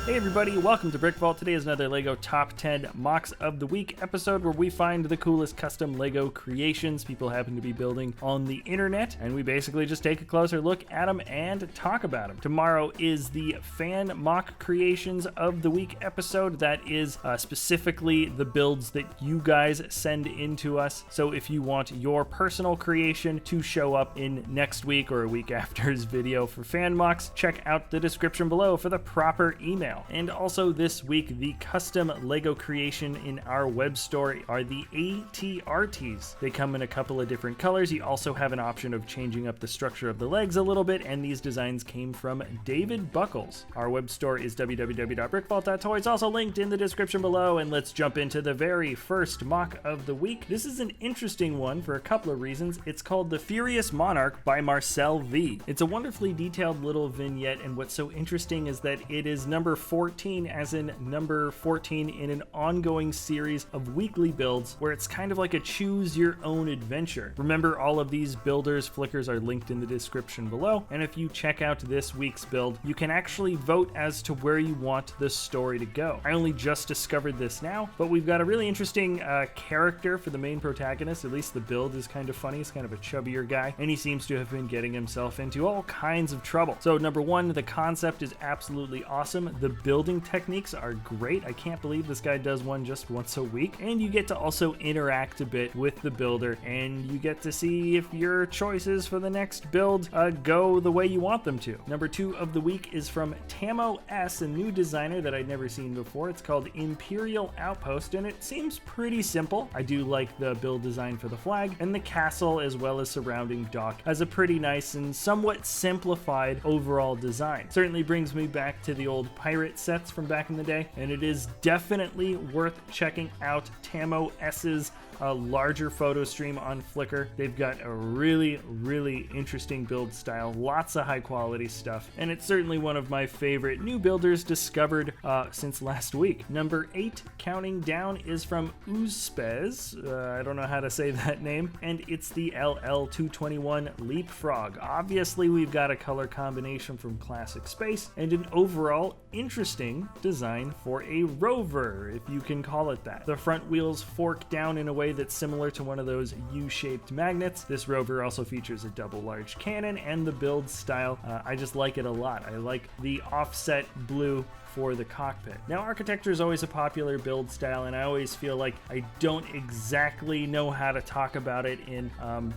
Hey everybody, welcome to BrickVault. Today is another LEGO Top 10 MOCs of the Week episode where we find the coolest custom LEGO creations people happen to be building on the internet, and we basically just take a closer look at them and talk about them. Tomorrow is the Fan MOC Creations of the Week episode. That is specifically the builds that you guys send in to us. So if you want your personal creation to show up in next week or a week after's video for Fan MOCs, check out the description below for the proper email. And also this week, the custom LEGO creation in our web store are the ATRTs. They come in a couple of different colors. You also have an option of changing up the structure of the legs a little bit, and these designs came from David Buckles. Our web store is www.brickvault.toy. It's also linked in the description below, and let's jump into the very first MOC of the week. This is an interesting one for a couple of reasons. It's called the Furious Monarch by Marcel V. It's a wonderfully detailed little vignette, and what's so interesting is that it is number 14, as in number 14 in an ongoing series of weekly builds where it's kind of like a choose your own adventure. Remember, all of these builders flickers are linked in the description below, and if you check out this week's build, you can actually vote as to where you want the story to go. I only just discovered this now, but we've got a really interesting character for the main protagonist. At least the build is kind of funny. He's kind of a chubbier guy, and he seems to have been getting himself into all kinds of trouble. So number one, the concept is absolutely awesome. The building techniques are great. I can't believe this guy does one just once a week, and you get to also interact a bit with the builder, and you get to see if your choices for the next build go the way you want them to. Number two of the week is from Tamo S, a new designer that I'd never seen before. It's called Imperial Outpost, and it seems pretty simple. I do like the build design for the flag, and the castle as well as surrounding dock has a pretty nice and somewhat simplified overall design. Certainly brings me back to the old pirate sets from back in the day, and it is definitely worth checking out Tamo S's larger photo stream on Flickr. They've got a really interesting build style, lots of high quality stuff, and it's certainly one of my favorite new builders discovered since last week. Number 8, counting down, is from Uspez. I don't know how to say that name, and it's the LL221 Leapfrog. Obviously, we've got a color combination from Classic Space and an overall interesting design for a rover, if you can call it that. The front wheels fork down in a way that's similar to one of those U-shaped magnets. This rover also features a double large cannon, and the build style, I just like it a lot. I like the offset blue for the cockpit. Now, architecture is always a popular build style, and I always feel like I don't exactly know how to talk about it in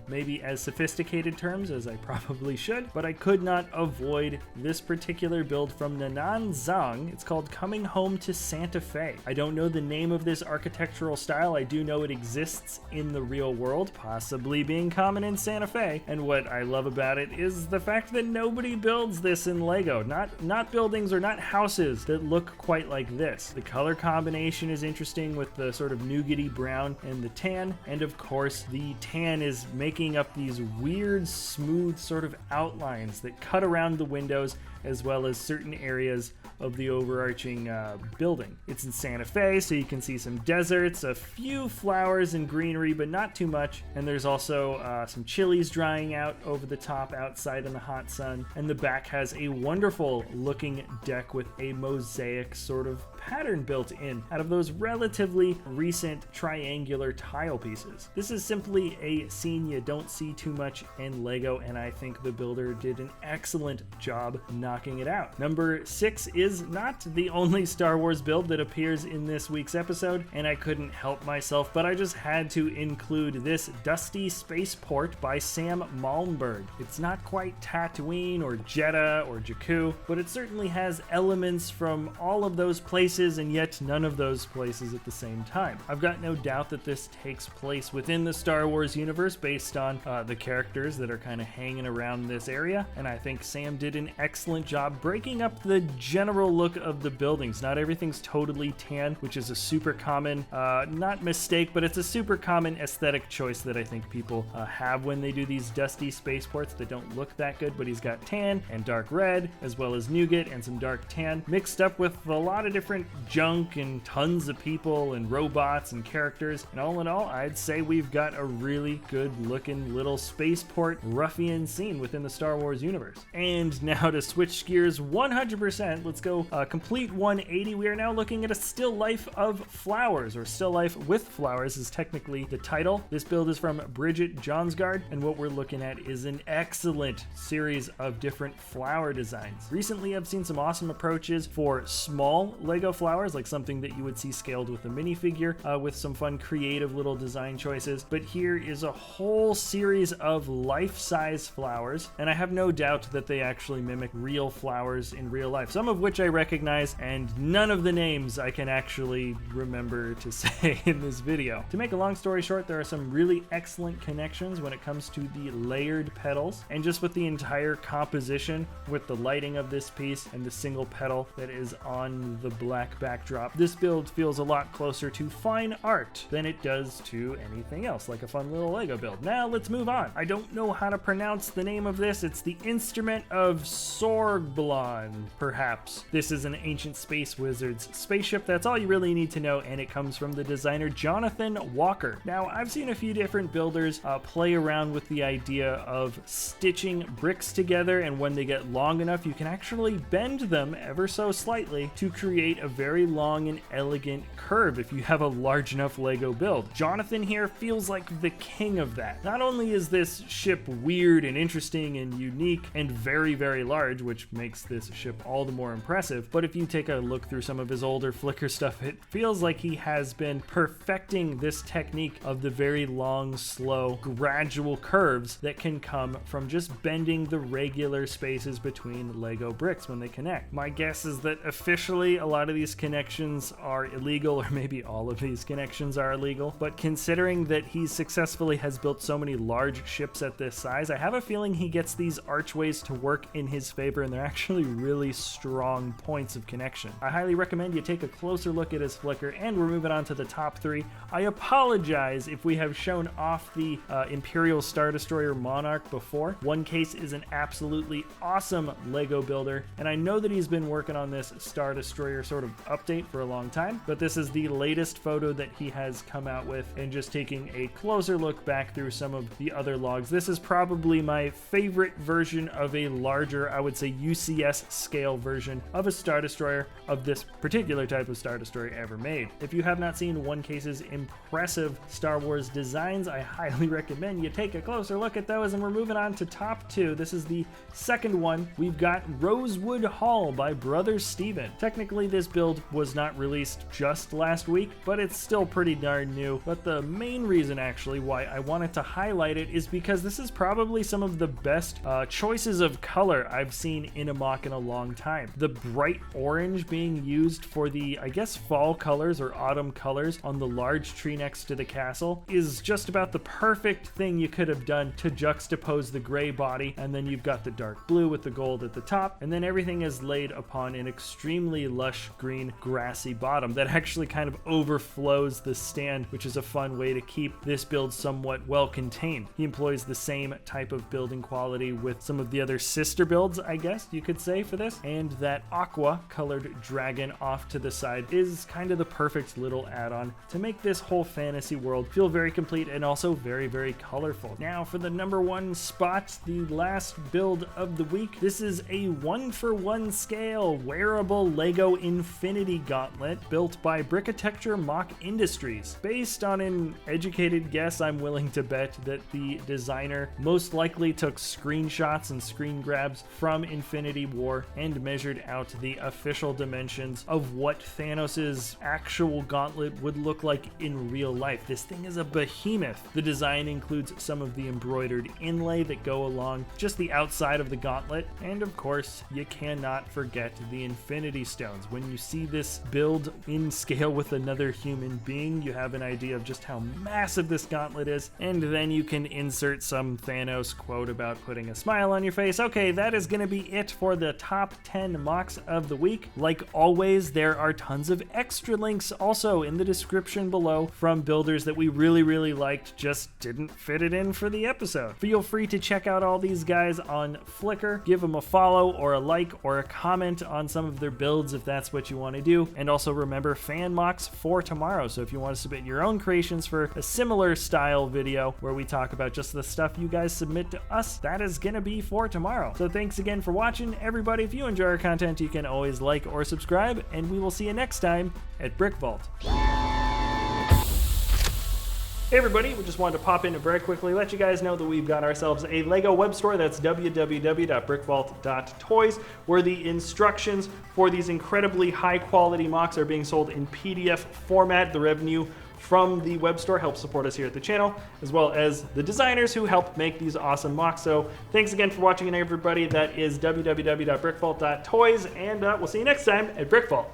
maybe as sophisticated terms as I probably should, but I could not avoid this particular build from Nannan Zhang. It's called Coming Home to Santa Fe. I don't know the name of this architectural style. I do know it exists in the real world, possibly being common in Santa Fe, and what I love about it is the fact that nobody builds this in LEGO. Not buildings or not houses that look quite like this. The color combination is interesting with the sort of nougaty brown and the tan, and of course the tan is making up these weird smooth sort of outlines that cut around the windows as well as certain areas of the overarching building. It's in Santa Fe, so you can see some deserts, a few flowers and greenery, but not too much, and there's also some chilies drying out over the top outside in the hot sun, and the back has a wonderful looking deck with a mosaic sort of pattern built in out of those relatively recent triangular tile pieces. This is simply a scene you don't see too much in LEGO, and I think the builder did an excellent job knocking it out. Number 6 is not the only Star Wars build that appears in this week's episode, and I couldn't help myself, but I just had to include this Dusty Spaceport by Sam Malmberg. It's not quite Tatooine or Jeddah or Jakku, but it certainly has elements from all of those places and yet none of those places at the same time. I've got no doubt that this takes place within the Star Wars universe based on the characters that are kind of hanging around this area, and I think Sam did an excellent job breaking up the general look of the buildings. Not everything's totally tan, which is a super common, not mistake, but it's a super common aesthetic choice that I think people have when they do these dusty spaceports that don't look that good, but he's got tan and dark red, as well as nougat and some dark tan, mixed up with a lot of different different junk and tons of people and robots and characters. And all in all, I'd say we've got a really good looking little spaceport ruffian scene within the Star Wars universe. And now to switch gears 100%, let's go complete 180. We are now looking at a still life of flowers, or still life with flowers is technically the title. This build is from Brigitte Jonsgard, and what we're looking at is an excellent series of different flower designs. Recently, I've seen some awesome approaches for small Lego flowers, like something that you would see scaled with a minifigure, with some fun creative little design choices. But here is a whole series of life-size flowers, and I have no doubt that they actually mimic real flowers in real life, some of which I recognize, and none of the names I can actually remember to say in this video. To make a long story short, there are some really excellent connections when it comes to the layered petals, and just with the entire composition, with the lighting of this piece and the single petal that is on the black backdrop, this build feels a lot closer to fine art than it does to anything else, like a fun little Lego build. Now let's move on. I don't know how to pronounce the name of this. It's the Instrument of Sgorbulon, perhaps. This is an ancient space wizard's spaceship. That's all you really need to know, and it comes from the designer Jonathan Walker. Now, I've seen a few different builders play around with the idea of stitching bricks together, and when they get long enough, you can actually bend them ever so slightly to create a very long and elegant curve if you have a large enough Lego build. Jonathan here feels like the king of that. Not only is this ship weird and interesting and unique and very, very large, which makes this ship all the more impressive, but if you take a look through some of his older Flickr stuff, it feels like he has been perfecting this technique of the very long, slow, gradual curves that can come from just bending the regular spaces between Lego bricks when they connect. My guess is that officially a lot of these connections are illegal, or maybe all of these connections are illegal, but considering that he successfully has built so many large ships at this size, I have a feeling he gets these archways to work in his favor, and they're actually really strong points of connection. I highly recommend you take a closer look at his Flickr, and we're moving on to the top three. I apologize if we have shown off the Imperial Star Destroyer Monarch before. One Case is an absolutely awesome Lego builder, and I know that he's been working on this Star Destroyer sort of update for a long time, but this is the latest photo that he has come out with, and just taking a closer look back through some of the other logs, this is probably my favorite version of a larger, I would say UCS scale version of a Star Destroyer, of this particular type of Star Destroyer ever made. If you have not seen One Case's impressive Star Wars designs, I highly recommend you take a closer look at those, and we're moving on to top two. This is the second one. We've got Rosewood Hall by Brother Steven. Technically, this build was not released just last week, but it's still pretty darn new. But the main reason actually why I wanted to highlight it is because this is probably some of the best choices of color I've seen in a MOC in a long time. The bright orange being used for the, I guess, fall colors or autumn colors on the large tree next to the castle is just about the perfect thing you could have done to juxtapose the gray body, and then you've got the dark blue with the gold at the top, and then everything is laid upon an extremely lush green grassy bottom that actually kind of overflows the stand, which is a fun way to keep this build somewhat well contained. He employs the same type of building quality with some of the other sister builds, I guess you could say, for this, and that aqua colored dragon off to the side is kind of the perfect little add-on to make this whole fantasy world feel very complete and also very, very colorful. Now for the number one spot, the last build of the week. This is a 1-for-1 scale wearable Lego Infinity Gauntlet built by Brickitecture MOC Industries. Based on an educated guess, I'm willing to bet that the designer most likely took screenshots and screen grabs from Infinity War and measured out the official dimensions of what Thanos' actual gauntlet would look like in real life. This thing is a behemoth. The design includes some of the embroidered inlay that go along just the outside of the gauntlet, and of course you cannot forget the Infinity Stones. When you see this build in scale with another human being, you have an idea of just how massive this gauntlet is, and then you can insert some Thanos quote about putting a smile on your face. Okay, that is going to be it for the top 10 MOCs of the week. Like always, there are tons of extra links also in the description below from builders that we really liked, just didn't fit it in for the episode. Feel free to check out all these guys on Flickr, give them a follow or a like or a comment on some of their builds if that's what you you want to do. And also remember Fan MOCs for tomorrow. So if you want to submit your own creations for a similar style video where we talk about just the stuff you guys submit to us, that is gonna be for tomorrow. So thanks again for watching, everybody. If you enjoy our content, you can always like or subscribe, and we will see you next time at BrickVault. Hey everybody, we just wanted to pop in very quickly, let you guys know that we've got ourselves a LEGO web store. That's www.brickvault.toys, where the instructions for these incredibly high quality MOCs are being sold in PDF format. The revenue from the web store helps support us here at the channel, as well as the designers who help make these awesome MOCs. So thanks again for watching, and everybody, that is www.brickvault.toys, and we'll see you next time at BrickVault.